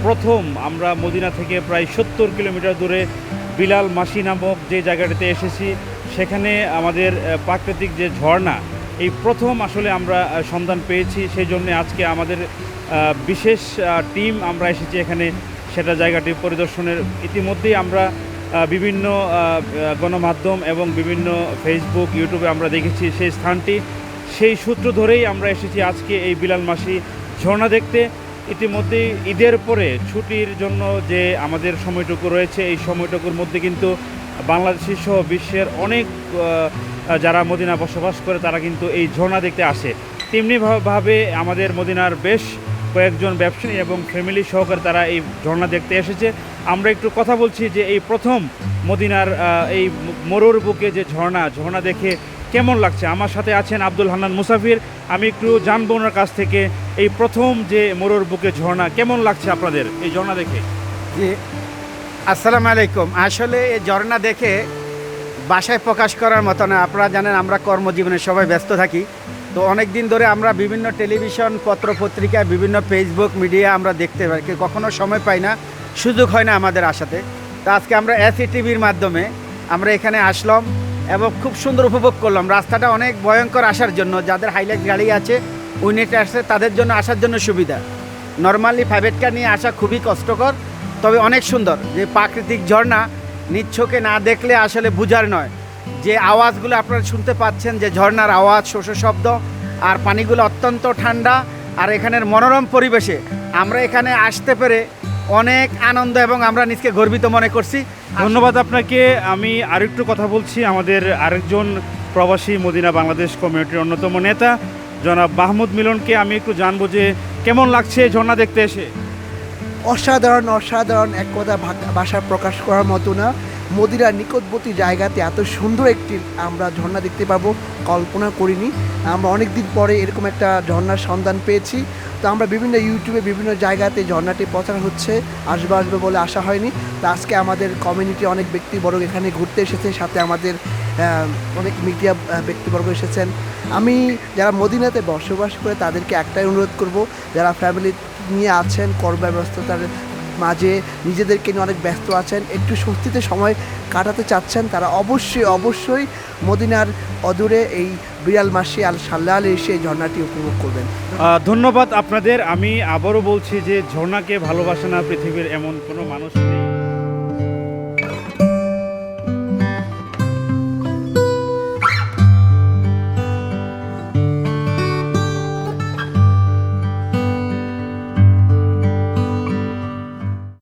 প্রথম আমরা মদিনা থেকে প্রায় 70 কিলোমিটার দূরে বিলাল মাসি নামক যে জায়গাটিতে এসেছি, সেখানে আমাদের প্রাকৃতিক যে ঝর্ণা, এই প্রথম আসলে আমরা সন্ধান পেয়েছি। সেই জন্য আজকে আমাদের বিশেষ টিম আমরা এসেছি এখানে সেটা জায়গাটি পরিদর্শনের। ইতিমধ্যেই আমরা বিভিন্ন গণমাধ্যম এবং বিভিন্ন ফেসবুক, ইউটিউবে আমরা দেখেছি সেই স্থানটি। সেই সূত্র ধরেই আমরা এসেছি আজকে এই বিলাল মাসি ঝর্ণা দেখতে। ইতিমধ্যেই ঈদের পরে ছুটির জন্য যে আমাদের সময়টুকু রয়েছে, এই সময়টুকুর মধ্যে কিন্তু বাংলাদেশি সহ বিশ্বের অনেক যারা মদিনা বসবাস করে তারা কিন্তু এই ঝর্ণা দেখতে আসে। তেমনিভাবে আমাদের মদিনার বেশ কয়েকজন ব্যবসায়ী এবং ফ্যামিলি সহকারে তারা এই ঝর্ণা দেখতে এসেছে। আমরা একটু কথা বলছি যে এই প্রথম মদিনার এই মরুর বুকে যে ঝর্ণা দেখে কেমন লাগছে। আমার সাথে আছেন আব্দুল হান্নান মুসাফির। আমি একটু জানবো ওনার কাছ থেকে এই প্রথম যে মরুর বুকে ঝর্ণা কেমন লাগছে আপনাদের এই ঝর্ণা দেখে। জি, আসসালামু আলাইকুম। আসলে এই ঝর্ণা দেখে ভাষায় প্রকাশ করার মতো না। আপনারা জানেন আমরা কর্মজীবনে সবাই ব্যস্ত থাকি, তো অনেক দিন ধরে আমরা বিভিন্ন টেলিভিশন, পত্রপত্রিকা, বিভিন্ন ফেসবুক মিডিয়া আমরা দেখতে পাই, কখনো সময় পাই না, সুযোগ হয় না আমাদের আসাতে। তো আজকে আমরা SATVর মাধ্যমে আমরা এখানে আসলাম এবং খুব সুন্দর উপভোগ করলাম। রাস্তাটা অনেক ভয়ঙ্কর আসার জন্য, যাদের হাইলাইট গাড়ি আছে, উইনেট আসছে, তাদের জন্য আসার জন্য সুবিধা। নর্মালি প্রাইভেট কার নিয়ে আসা খুবই কষ্টকর, তবে অনেক সুন্দর। যে প্রাকৃতিক ঝর্ণা নিচ্ছকে না দেখলে আসলে বোঝার নয়। যে আওয়াজগুলো আপনারা শুনতে পাচ্ছেন, যে ঝর্ণার আওয়াজ, শস্য শব্দ, আর পানিগুলো অত্যন্ত ঠান্ডা, আর এখানের মনোরম পরিবেশে আমরা এখানে আসতে পেরে অনেক আনন্দ এবং আমরা নিজকে গর্বিত মনে করছি। ধন্যবাদ আপনাকে। আমি আরেকটু কথা বলছি আমাদের আরেকজন প্রবাসী মদিনা বাংলাদেশ কমিউনিটির অন্যতম নেতা জনাব মাহমুদ মিলনকে। আমি একটু জানবো যে কেমন লাগছে ঝর্ণা দেখতে এসে। অসাধারণ, এক কথা ভাষা প্রকাশ করার মতো না। মদিনার নিকটবর্তী জায়গাতে এত সুন্দর একটি আমরা ঝর্ণা দেখতে পাবো কল্পনা করিনি। আমরা অনেক দিন পরে এরকম একটা ঝর্ণার সন্ধান পেয়েছি। তো আমরা বিভিন্ন ইউটিউবে বিভিন্ন জায়গাতে ঝর্ণাটি প্রচার হচ্ছে, আসবে বলে আশা হয়নি। তো আজকে আমাদের কমিউনিটি অনেক ব্যক্তিবর্গ এখানে ঘুরতে এসেছে, সাথে আমাদের অনেক মিডিয়া ব্যক্তিবর্গ এসেছেন। আমি যারা মদিনাতে বসবাস করে তাদেরকে একটাই অনুরোধ করব, যারা ফ্যামিলি নিয়ে আছেন, কর্মব্যস্ততার মাঝে নিজেদেরকে নিয়ে অনেক ব্যস্ত আছেন, একটু স্বস্তিতে সময় কাটাতে চাচ্ছেন, তারা অবশ্যই মদিনার অদূরে এই বিড়াল মাসি আল সাল্লাল এসে ঝর্ণাটি উপভোগ করবেন। ধন্যবাদ আপনাদের। আমি আবারও বলছি যে ঝর্ণাকে ভালোবাসে না পৃথিবীর এমন কোনো মানুষ নেই।